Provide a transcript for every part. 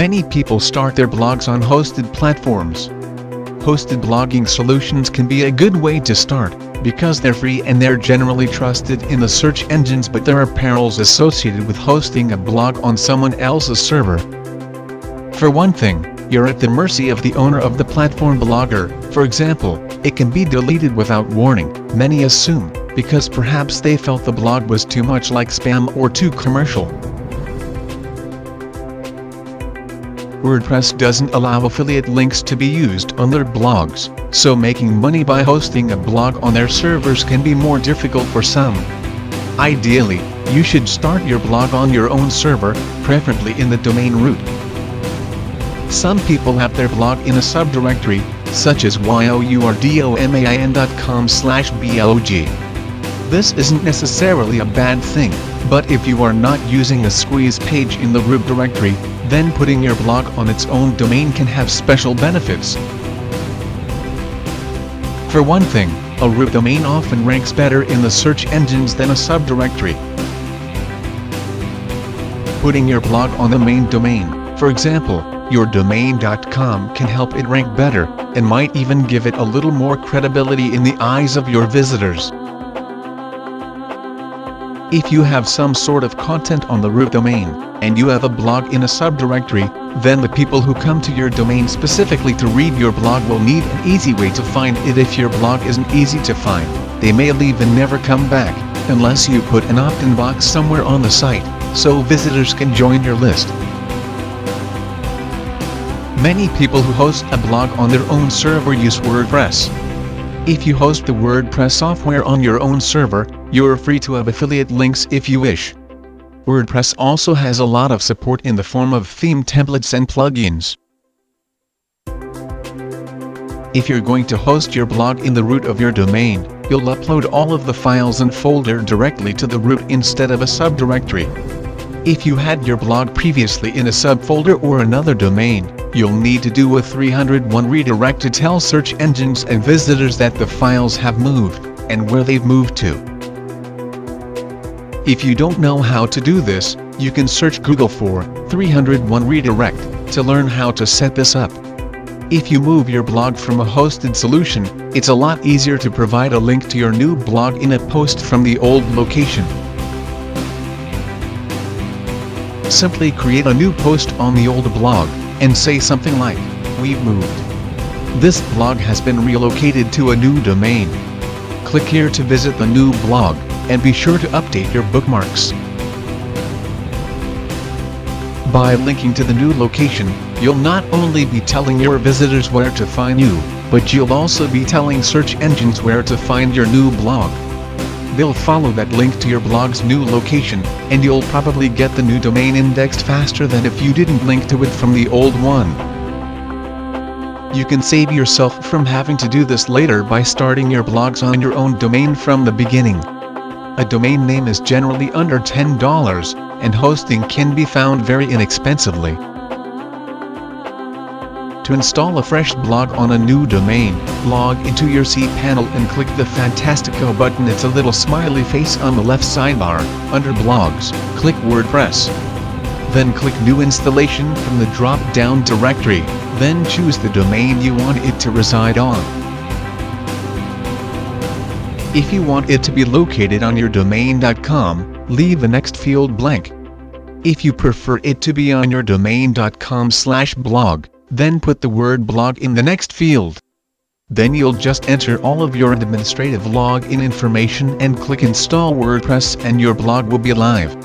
Many people start their blogs on hosted platforms. Hosted blogging solutions can be a good way to start, because they're free and they're generally trusted in the search engines, but there are perils associated with hosting a blog on someone else's server. For one thing, you're at the mercy of the owner of the platform blogger. For example, it can be deleted without warning, many assume, because perhaps they felt the blog was too much like spam or too commercial. WordPress doesn't allow affiliate links to be used on their blogs, so making money by hosting a blog on their servers can be more difficult for some. Ideally, you should start your blog on your own server, preferably in the domain root. Some people have their blog in a subdirectory, such as yourdomain.com/blog. This isn't necessarily a bad thing, but if you are not using a squeeze page in the root directory, then putting your blog on its own domain can have special benefits. For one thing, a root domain often ranks better in the search engines than a subdirectory. Putting your blog on the main domain, for example, yourdomain.com, can help it rank better, and might even give it a little more credibility in the eyes of your visitors. If you have some sort of content on the root domain, and you have a blog in a subdirectory, then the people who come to your domain specifically to read your blog will need an easy way to find it. If your blog isn't easy to find, they may leave and never come back, unless you put an opt-in box somewhere on the site, so visitors can join your list. Many people who host a blog on their own server use WordPress. If you host the WordPress software on your own server, you're free to have affiliate links if you wish. WordPress also has a lot of support in the form of theme templates and plugins. If you're going to host your blog in the root of your domain, you'll upload all of the files and folder directly to the root instead of a subdirectory. If you had your blog previously in a subfolder or another domain, you'll need to do a 301 redirect to tell search engines and visitors that the files have moved, and where they've moved to. If you don't know how to do this, you can search Google for 301 redirect to learn how to set this up. If you move your blog from a hosted solution, it's a lot easier to provide a link to your new blog in a post from the old location. Simply create a new post on the old blog, and say something like, "We've moved. This blog has been relocated to a new domain. Click here to visit the new blog, and be sure to update your bookmarks." By linking to the new location, you'll not only be telling your visitors where to find you, but you'll also be telling search engines where to find your new blog. They'll follow that link to your blog's new location, and you'll probably get the new domain indexed faster than if you didn't link to it from the old one. You can save yourself from having to do this later by starting your blogs on your own domain from the beginning. A domain name is generally under $10, and hosting can be found very inexpensively. To install a fresh blog on a new domain, log into your cPanel and click the Fantastico button. It's a little smiley face on the left sidebar. Under Blogs, click WordPress. Then click New Installation from the drop-down directory, then choose the domain you want it to reside on. If you want it to be located on yourdomain.com, leave the next field blank. If you prefer it to be on yourdomain.com/blog, then put the word blog in the next field. Then you'll just enter all of your administrative login information and click Install WordPress, and your blog will be live.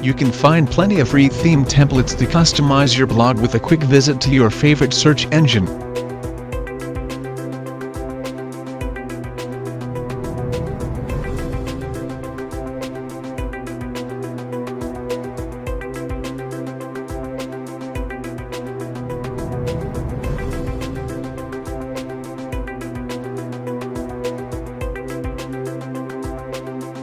You can find plenty of free theme templates to customize your blog with a quick visit to your favorite search engine.